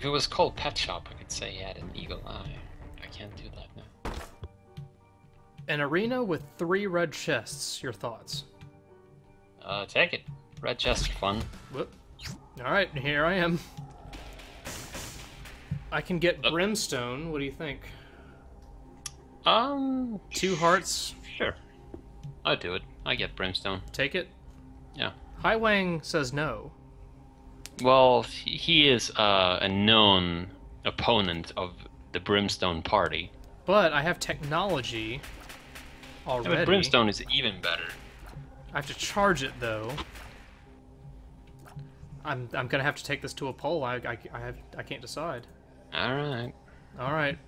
If it was called Pet Shop, I could say he had an eagle eye. I can't do that now. An arena with 3 red chests. Your thoughts? Take it. Red chests are fun. Whoop. Alright, here I am. I can get Brimstone. What do you think? 2 hearts. Sure. I'll do it. I get Brimstone. Take it? Yeah. Highwang says no. Well, he is a known opponent of the Brimstone party. But I have technology already. Yeah, but Brimstone is even better. I have to charge it though. I'm gonna have to take this to a poll. I can't decide. All right. All right.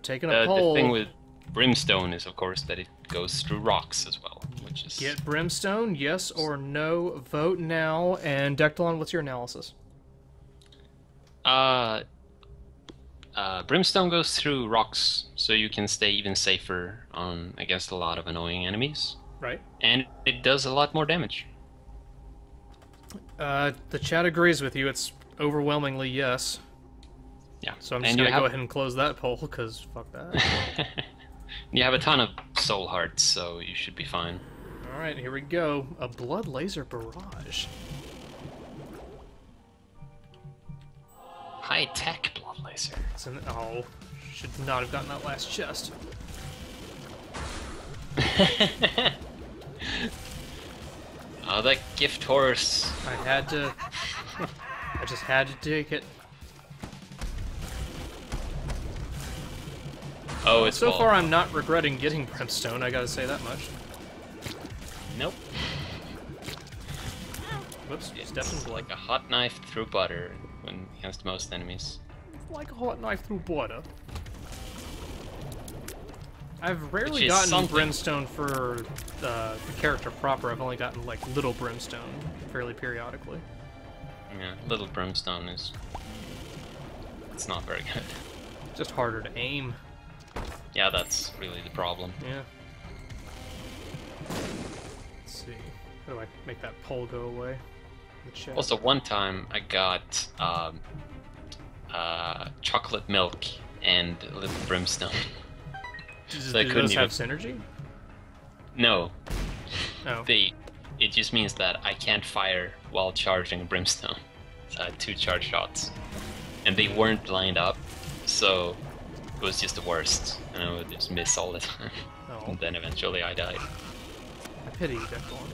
Taking a poll. The thing with Brimstone is, of course, that it goes through rocks as well, which is... Get Brimstone, yes or no? Vote now. And Dectalon, what's your analysis? Brimstone goes through rocks, so you can stay even safer against a lot of annoying enemies. Right. And it does a lot more damage. The chat agrees with you. It's overwhelmingly yes. Yeah. So I'm just gonna go ahead and close that poll, because fuck that. You have a ton of soul hearts, so you should be fine. Alright, here we go. A blood laser barrage. High-tech blood laser. Oh, should not have gotten that last chest. Oh, that gift horse. I had to... I just had to take it. Oh, it's so far I'm not regretting getting Brimstone, I gotta say that much. Nope. Whoops, It's stepped in blood. like a hot knife through butter when against most enemies. Like a hot knife through butter. I've rarely gotten Brimstone for the character proper. I've only gotten like little Brimstone fairly periodically. Yeah, little Brimstone is... it's not very good. Just harder to aim. Yeah, that's really the problem. Yeah. Let's see. How do I make that pole go away? Also, one time I got chocolate milk and a little Brimstone. So do those have synergy? No. Oh. It just means that I can't fire while charging Brimstone. So I had 2 charge shots. And they weren't lined up, so it was just the worst. And I would just miss all the time. Oh. And then eventually I died. I pity you, Declan.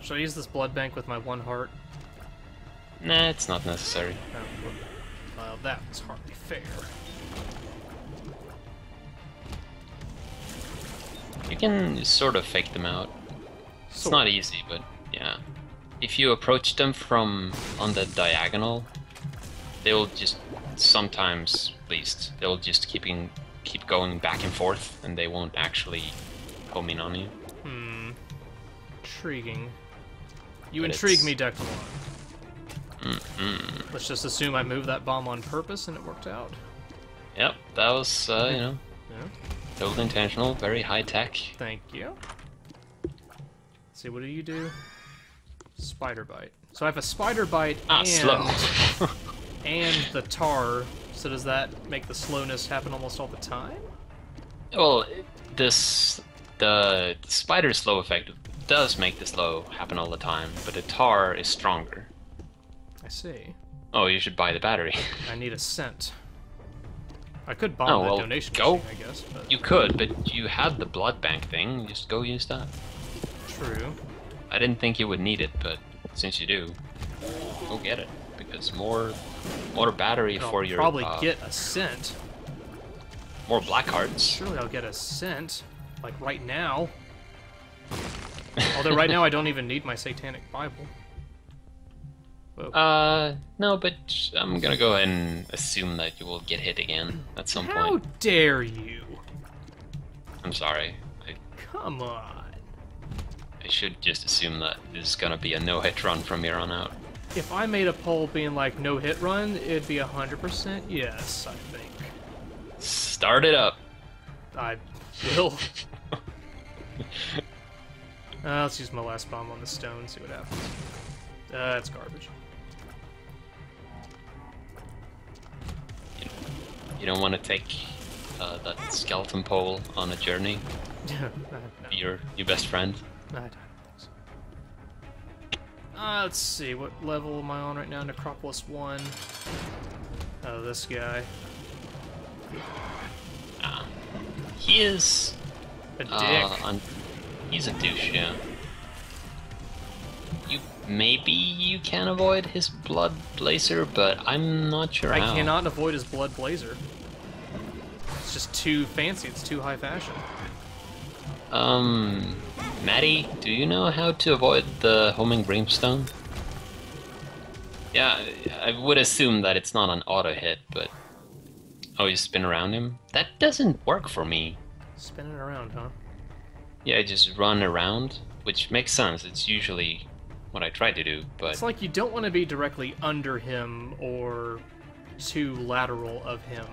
Should I use this blood bank with my 1 heart? Nah, it's not necessary. Oh, well, that was hardly fair. You can sort of fake them out. It's not easy, but yeah. If you approach them from on the diagonal, they will just sometimes, at least, they'll just keep going back and forth, and they won't actually home in on you. Intriguing. You intrigue me, Declan. Let's just assume I moved that bomb on purpose and it worked out. Yep, that was, you know, Yeah. totally intentional, very high tech. Thank you. Let's see, what do you do? Spider bite. So I have a spider bite and slow. and the tar. So does that make the slowness happen almost all the time? Well, the spider slow effect does make the slow happen all the time, but the tar is stronger. I see. Oh, you should buy the battery. I need a scent. I could bomb that donation machine, I guess. But... You could, but you had the blood bank thing. Just go use that. True. I didn't think you would need it, but since you do, go get it. Because more battery for your... I'll probably get a scent. More black hearts. Surely I'll get a scent. Like right now. Although right now I don't even need my satanic Bible. Whoa. No, but I'm gonna go ahead and assume that you will get hit again at some point. How dare you? I'm sorry. Come on. I should just assume that this is gonna be a no-hit run from here on out. If I made a poll being like no hit run, it'd be 100% yes, I think. Start it up. I will. Let's use my last bomb on the stone, see what happens. That's garbage. You don't want to take that skeleton pole on a journey? No. Your best friend? I don't think so. Let's see, what level am I on right now? Necropolis 1. Oh, this guy. He is... a dick. He's a douche, yeah. Maybe you can avoid his blood blazer, but I'm not sure how. I cannot avoid his blood blazer. It's just too fancy, it's too high fashion. Maddie, do you know how to avoid the homing brimstone? Yeah, I would assume that it's not an auto hit, but... Oh, you spin around him? That doesn't work for me. Spinning around, huh? Yeah, just run around, which makes sense. It's usually what I try to do, but... It's like you don't want to be directly under him or too lateral of him.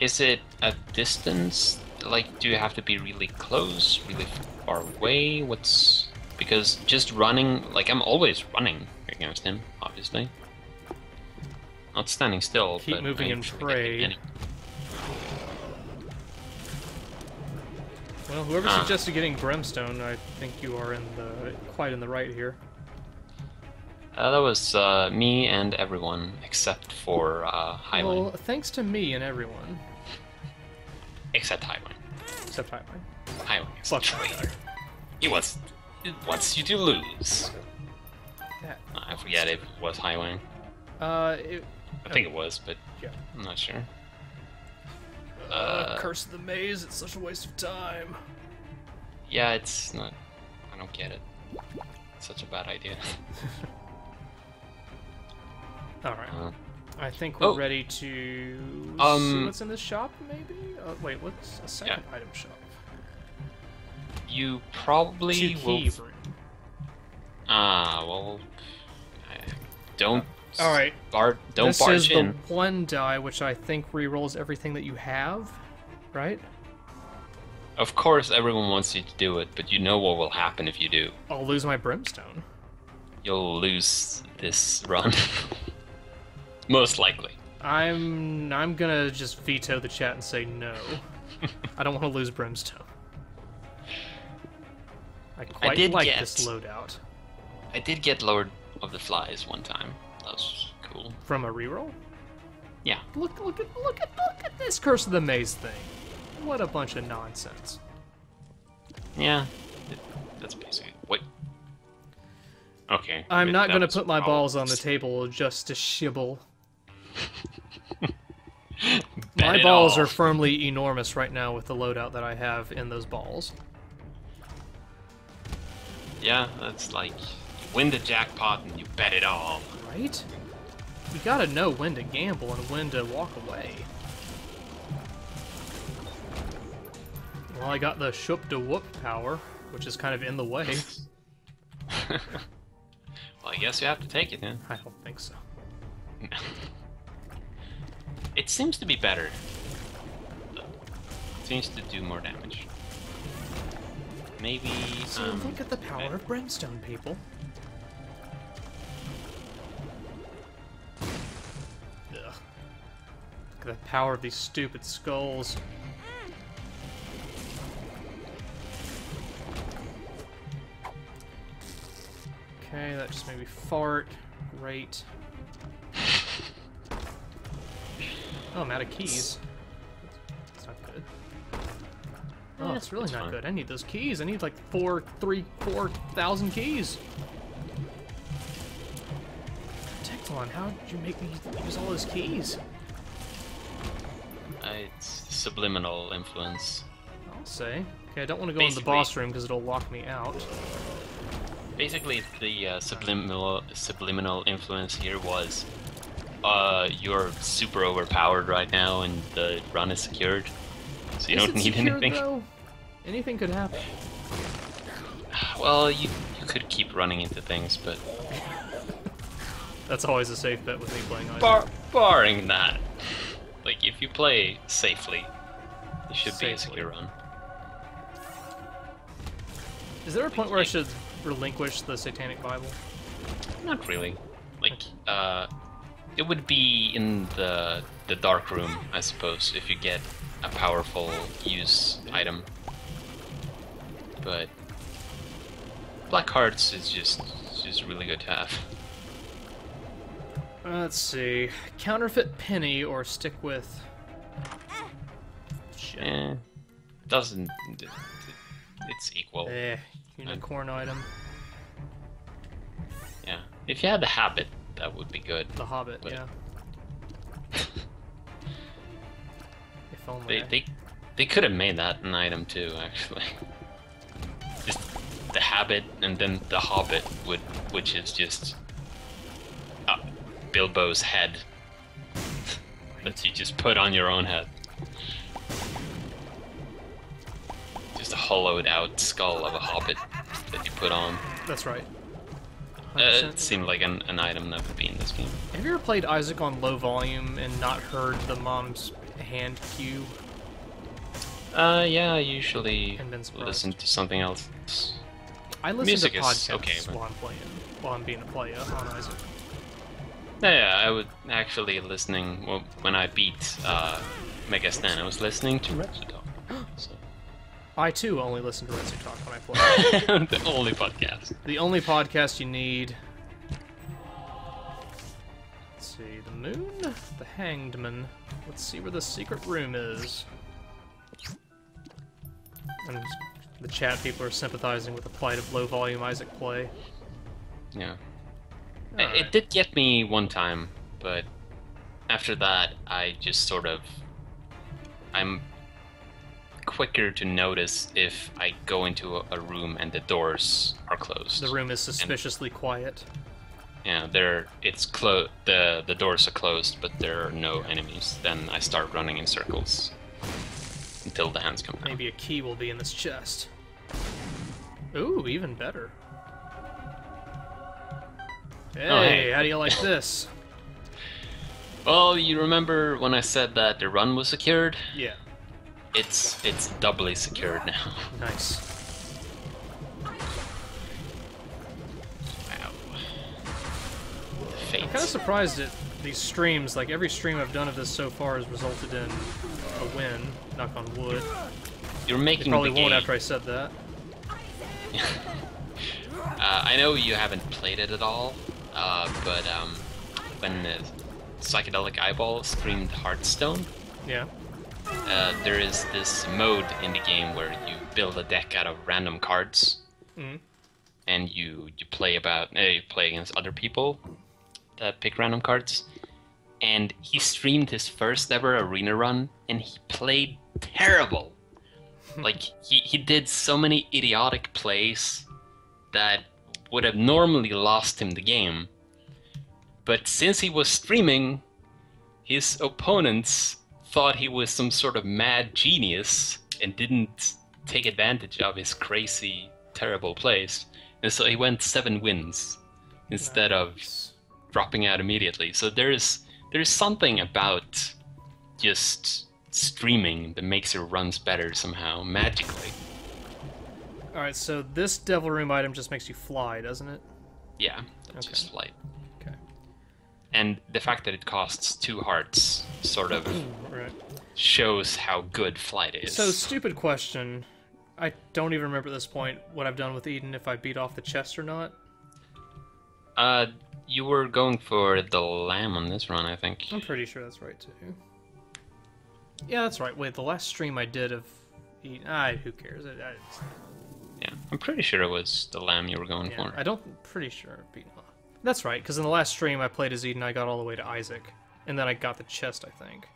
Is it a distance? Like, do you have to be really close, really far away? What's... Because just running... Like, I'm always running against him, obviously. Not standing still, Keep but moving and pray. Well, whoever suggested getting Brimstone, I think you are quite in the right here. That was me and everyone, except for Highline. Well, thanks to me and everyone. Except Highline. Except Highline. Highline is Fuck a traitor. It wants you to lose. That. I forget if it was Highline. I think it was, but yeah. I'm not sure. Curse of the Maze, it's such a waste of time. Yeah, it's not... I don't get it. It's such a bad idea. Alright. I think we're ready to see what's in this shop, maybe? Wait, what's a second item shop? You probably will... well... Don't... Alright. Don't barge in. This is the one die which I think rerolls everything that you have, right? Of course everyone wants you to do it, but you know what will happen if you do. I'll lose my Brimstone. You'll lose this run. Most likely. I'm gonna just veto the chat and say no. I don't want to lose Brimstone. I quite like this loadout. I did get Lord of the Flies one time. That was cool. From a reroll? Yeah. Look at this Curse of the Maze thing. What a bunch of nonsense. Yeah. That's basically... Wait. Okay. I'm not going to put my balls on the table just to shibble. My balls are firmly enormous right now with the loadout that I have in those balls. Yeah, that's like... Win the jackpot and you bet it all. Right? You gotta know when to gamble and when to walk away. Well, I got the shoop to whoop power, which is kind of in the way. Well, I guess you have to take it, then. I don't think so. It seems to be better. It seems to do more damage. Maybe... So look at the power of Brimstone, people. Ugh. Look at the power of these stupid skulls. Okay, that just made me fart. Great. Oh, I'm out of keys. That's not good. Oh, it's really not good. I need those keys. I need like 4,000 keys. Tecton, how did you make me use all those keys? It's subliminal influence. I'll say. Okay, I don't want to go in the boss room because it'll lock me out. Basically, the subliminal influence here was you're super overpowered right now and the run is secured. So you don't need anything. Though? Anything could happen. Well, you could keep running into things, but... That's always a safe bet with me playing Isaac. Barring that. Like, if you play safely, it should be a secure run. Is there a point where I should relinquish the Satanic Bible? Not really. Like, it would be in the dark room, I suppose, if you get a powerful use item. But black hearts is just really good to have. Let's see. Counterfeit penny or stick with... Shit. Doesn't... It's equal. Unicorn item. Yeah. If you had the habit, that would be good. The Hobbit, but... yeah. If only. They could have made that an item too, actually. Just the habit and then the Hobbit, which is just Bilbo's head that you just put on your own head. Just a hollowed out skull of a hobbit that you put on. That's right. It seemed like an item that would be in this game. Have you ever played Isaac on low volume and not heard the mom's hand cue? Yeah, I usually surprised. listen to something else. I listen Music to is podcasts okay, but... while I'm being a player on Isaac. Yeah, I was actually listening, well, when I beat Mega Stan, I was listening to Retsu Talk. So. I too only listen to Retsu Talk when I play. The only podcast. The only podcast you need. Let's see, the moon, the hanged man. Let's see where the secret room is. And the chat people are sympathizing with the plight of low volume Isaac play. Yeah. Right. It did get me one time, but after that, I just sort of... I'm quicker to notice if I go into a room and the doors are closed. The room is suspiciously quiet. Yeah, the doors are closed, but there are no enemies. Then I start running in circles until the hands come down. Maybe a key will be in this chest. Ooh, even better. Hey, oh, hey, how do you like this? Well, you remember when I said that the run was secured? Yeah. It's doubly secured now. Nice. Wow. Fate. I'm kind of surprised at these streams. Like, every stream I've done of this so far has resulted in a win. Knock on wood. You're making they probably the game. won't after I said that. I know you haven't played it at all, but when Psychedelic Eyeball streamed Hearthstone, yeah, there is this mode in the game where you build a deck out of random cards, and you play against other people that pick random cards. And he streamed his first ever arena run, and he played terrible. Like he did so many idiotic plays that would have normally lost him the game. But since he was streaming, his opponents thought he was some sort of mad genius and didn't take advantage of his crazy, terrible plays. And so he went 7 wins instead of dropping out immediately. So there's something about just streaming that makes your runs better somehow, magically. Alright, so this Devil Room item just makes you fly, doesn't it? Yeah, it's just light. Okay. And the fact that it costs 2 hearts sort of shows how good flight is. So, stupid question. I don't even remember at this point what I've done with Eden, if I beat off the chest or not. You were going for the lamb on this run, I think. I'm pretty sure that's right, too. Yeah, that's right. Wait, the last stream I did of Eden... who cares? Yeah, I'm pretty sure it was the lamb you were going for. Pretty sure beat off. That's right, because in the last stream I played as Eden, I got all the way to Isaac. And then I got the chest, I think.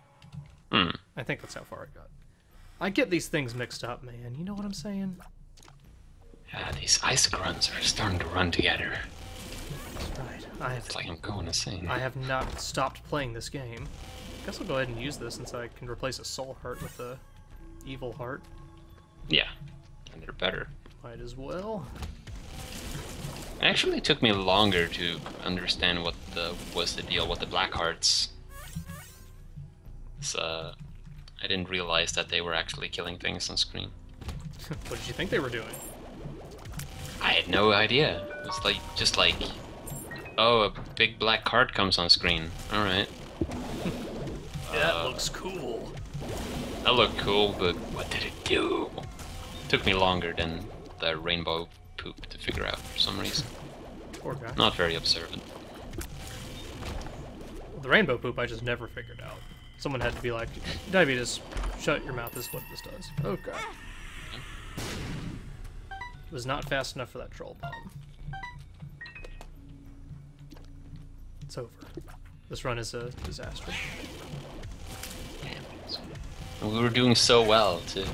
I think that's how far I got. I get these things mixed up, man. You know what I'm saying? Yeah, these Isaac runs are starting to run together. That's right. It's like I'm going insane. I have not stopped playing this game. I guess I'll go ahead and use this since I can replace a soul heart with a evil heart. Yeah, and they're better. Might as well. It actually took me longer to understand what was the deal with the black hearts. So, I didn't realize that they were actually killing things on screen. What did you think they were doing? I had no idea. It was like just like Oh, a big black card comes on screen. Alright. That looks cool. That looked cool, but what did it do? Took me longer than the rainbow poop to figure out for some reason. Poor guy. Not very observant. The rainbow poop I just never figured out. Someone had to be like, Diabetus, shut your mouth, this is what this does. Okay. It was not fast enough for that troll bomb. It's over. This run is a disaster. Damn. We were doing so well, too.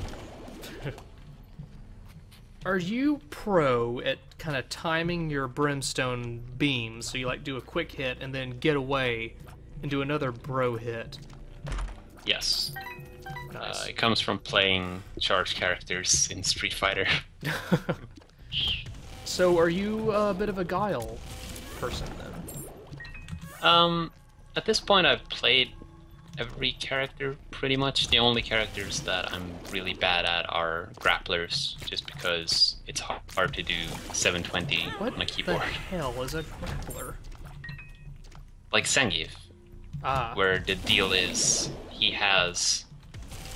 Are you pro at kind of timing your Brimstone beams so you like do a quick hit and then get away and do another bro hit? Yes. Nice. It comes from playing charged characters in Street Fighter. So are you a bit of a Guile person then? At this point I've played every character pretty much. The only characters that I'm really bad at are grapplers, just because it's hard to do 720 on a keyboard. What the hell is a grappler? Like Zangief, where the deal is he has,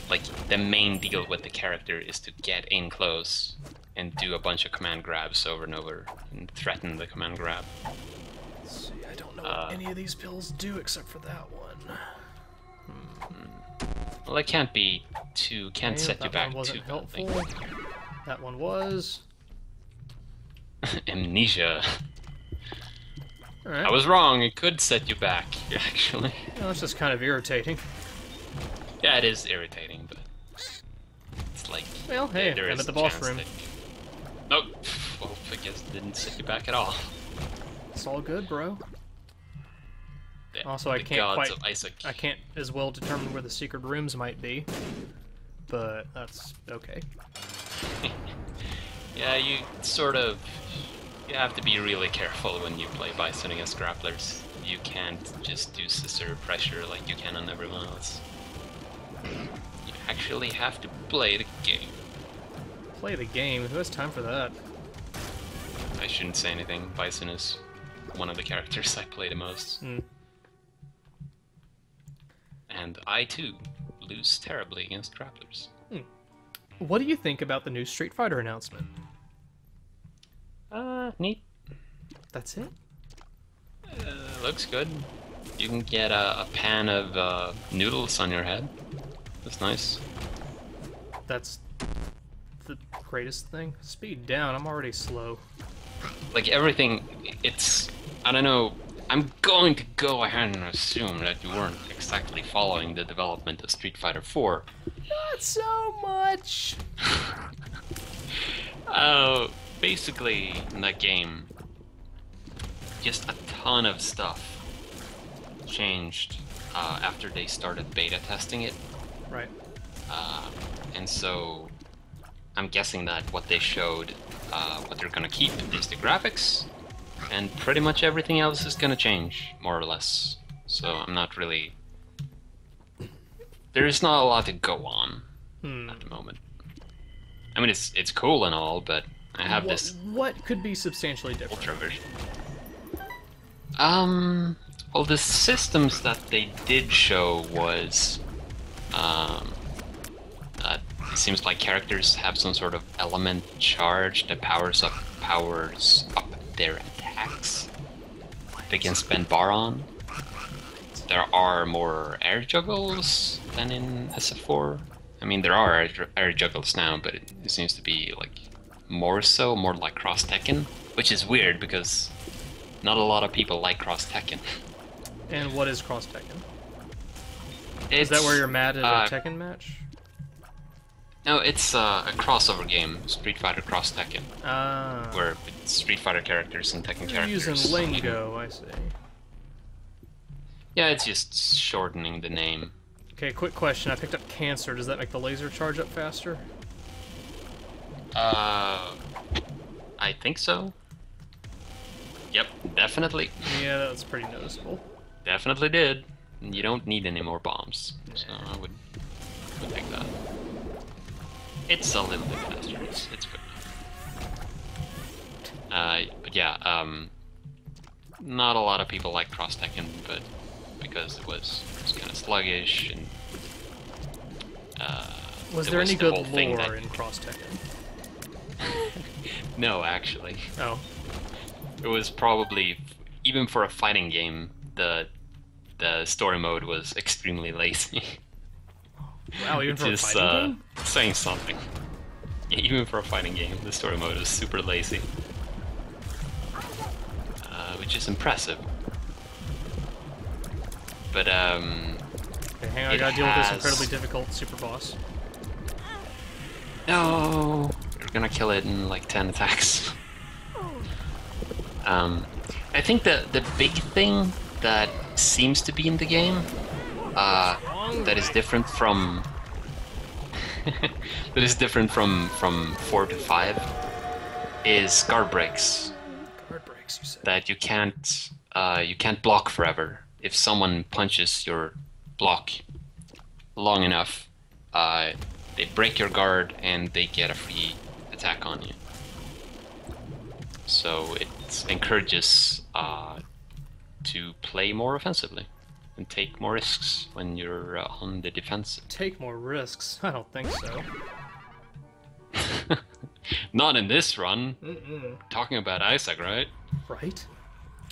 like, the main deal with the character is to get in close and do a bunch of command grabs over and over and threaten the command grab. Let's see, I don't know what any of these pills do except for that one. Well, it can't be too, can't set you back too. That one wasn't badly. helpful. That one was. Amnesia. Alright. I was wrong, it could set you back, actually. Well, that's just kind of irritating. Yeah, it is irritating, but it's like... Well, hey, there I'm is at the a boss chance room. that... Nope. Well, I guess it didn't set you back at all. It's all good, bro. Also, The I can't gods quite... of Isaac. I can't as well determine where the secret rooms might be. But that's okay. Yeah, you sort of... You have to be really careful when you play Bison against grapplers. You can't just do scissor pressure like you can on everyone else. You actually have to play the game. Play the game? Who has time for that? I shouldn't say anything. Bison is one of the characters I play the most. And I, too, lose terribly against grapplers. What do you think about the new Street Fighter announcement? Neat. That's it? Looks good. You can get a pan of noodles on your head. That's nice. That's the greatest thing. Speed down, I'm already slow. Like everything, it's... I don't know, I'm going to go ahead and assume that you weren't exactly following the development of Street Fighter 4. Not so much! Basically, in that game, just a ton of stuff changed after they started beta testing it. Right. And so, I'm guessing that what they showed, what they're gonna keep is the graphics, and pretty much everything else is gonna change, more or less. So I'm not really... There's not a lot to go on at the moment. I mean, it's cool and all, but I have this... What could be substantially different? Ultra version. Well, the systems that they did show was... it seems like characters have some sort of element charge that powers up their attacks. They can spend bar on. There are more air juggles than in SF4. I mean, there are air juggles now, but it seems to be like more like Cross Tekken, which is weird because not a lot of people like Cross Tekken. And what is Cross Tekken? Is that where you're mad at a Tekken match? No, it's a crossover game, Street Fighter Cross Tekken, where it's Street Fighter characters and Tekken characters. Using lingo, I see. Yeah, it's just shortening the name. Okay, quick question. I picked up cancer. Does that make the laser charge up faster? I think so. Yep, definitely. Yeah, that's pretty noticeable. Definitely did. You don't need any more bombs, so I would take that. It's a little bit faster. It's good. But yeah, not a lot of people like Cross Tekken, but because it was kind of sluggish and was it there was any the good whole thing lore that- in Cross Tekken? No, actually, Oh, it was probably even for a fighting game, the story mode was extremely lazy. wow! Even for a Which is fighting game? saying something. Yeah, even for a fighting game, the story mode is super lazy, which is impressive. But Okay, hang on, I it gotta deal with this has- incredibly difficult super boss. no, you're gonna kill it in like 10 attacks. I think the big thing that seems to be in the game that is different from from 4 to 5 is guard breaks Guard breaks, you said. that you can't block forever. If someone punches your block long enough, they break your guard and they get a free attack on you. So it encourages to play more offensively and take more risks when you're on the defensive. Take more risks? I don't think so. Not in this run. Mm-mm. Talking about Isaac, right? Right?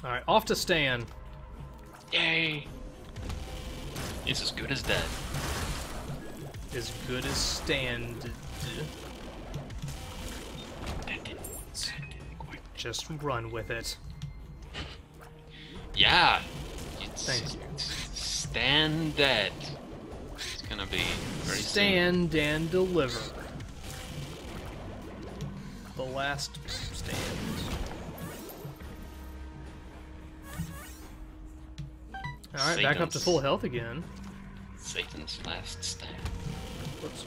Alright, off to Stan. Yay! He's as good as dead. As good as Stan. Just run with it. Yeah! Thank you. Stand dead. It's gonna be very soon. Stand and deliver. The last stand. Alright, back up to Satan's- full health again. Satan's last stand. Whoops.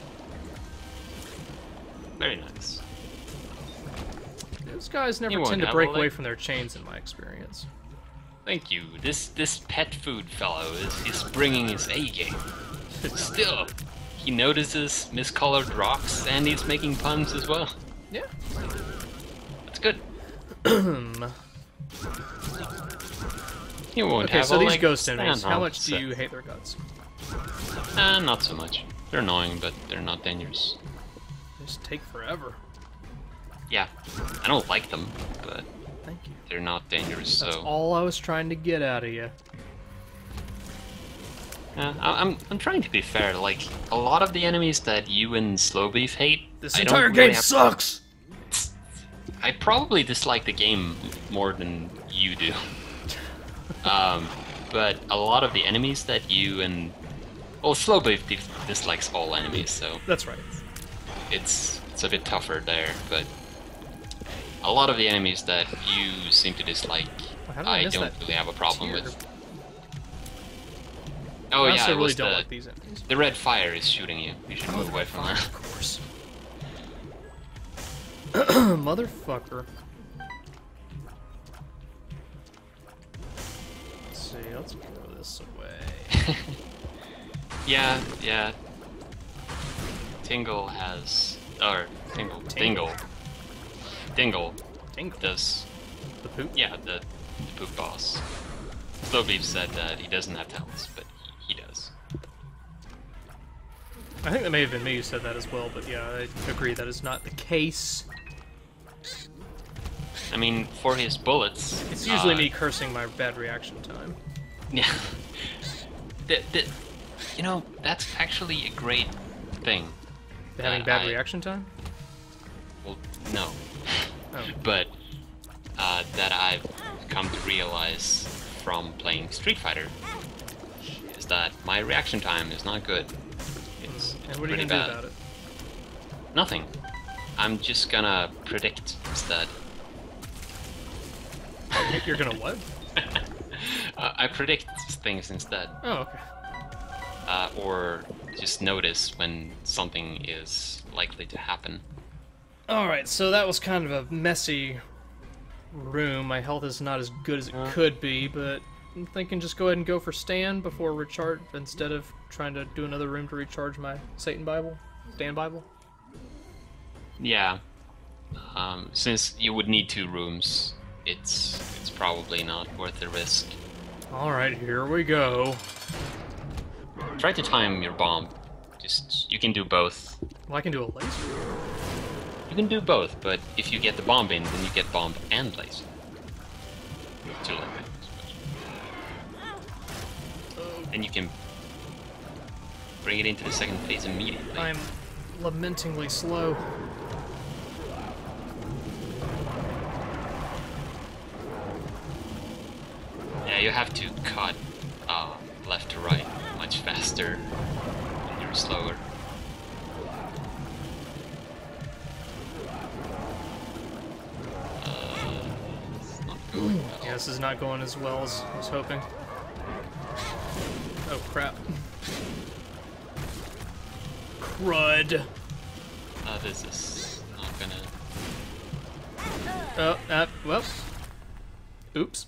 Very nice. Those guys never You won't tend to have break a away leg. from their chains in my experience. Thank you. This pet food fellow is bringing his A game. Still, he notices miscolored rocks and he's making puns as well. Yeah. That's good. You won't Okay, have so a these leg ghost to enemies, stand how on, much do so- you hate their guts? Not so much. They're annoying, but they're not dangerous. They just take forever. Yeah, I don't like them, but Thank you. they're not dangerous. That's So all I was trying to get out of you. I'm trying to be fair. Like a lot of the enemies that you and Slowbeef hate, This I don't entire really game have- sucks! I probably dislike the game more than you do. But a lot of the enemies that you and Slowbeef dislikes all enemies, so That's right. it's a bit tougher there. But a lot of the enemies that you seem to dislike, How did I I miss don't that really have a problem tier? with. Oh Honestly, yeah, I it really was don't the like these enemies. the red fire is shooting you. You should move away from Fine, that. of course. Motherfucker. Let's see, let's throw this away. Yeah. Tingle has, or Tingle, Tingle. Dingle Tingle. does, The poop? yeah, the poop boss. Slowbeef said that he doesn't have talents, but he does. I think that may have been me who said that as well, but yeah, I agree that is not the case. I mean, for his bullets, It's usually me cursing my bad reaction time. Yeah. You know, that's actually a great thing. Having that bad I- reaction time? Well, no. Oh. But that I've come to realize from playing Street Fighter is that my reaction time is not good. It's And what are you pretty gonna bad. do about it? Nothing. I'm just gonna predict instead. You're gonna what? I predict things instead, Oh, okay. or just notice when something is likely to happen. Alright, so that was kind of a messy room. My health is not as good as it could be, but I'm thinking just go ahead and go for Stan before recharge instead of trying to do another room to recharge my Satan Bible. Stan Bible? Yeah. Since you would need 2 rooms it's probably not worth the risk. Alright, here we go. Try to time your bomb. You can do both. Well, I can do a laser. You can do both, but if you get the bomb in, then you get bomb and laser. Too late. And you can bring it into the second phase immediately. I'm lamentingly slow. Yeah, you have to cut left to right much faster when you're slower. It's not going well. Yeah, this is not going as well as I was hoping. Oh, crap. Crud. This is not gonna... Well. Oops.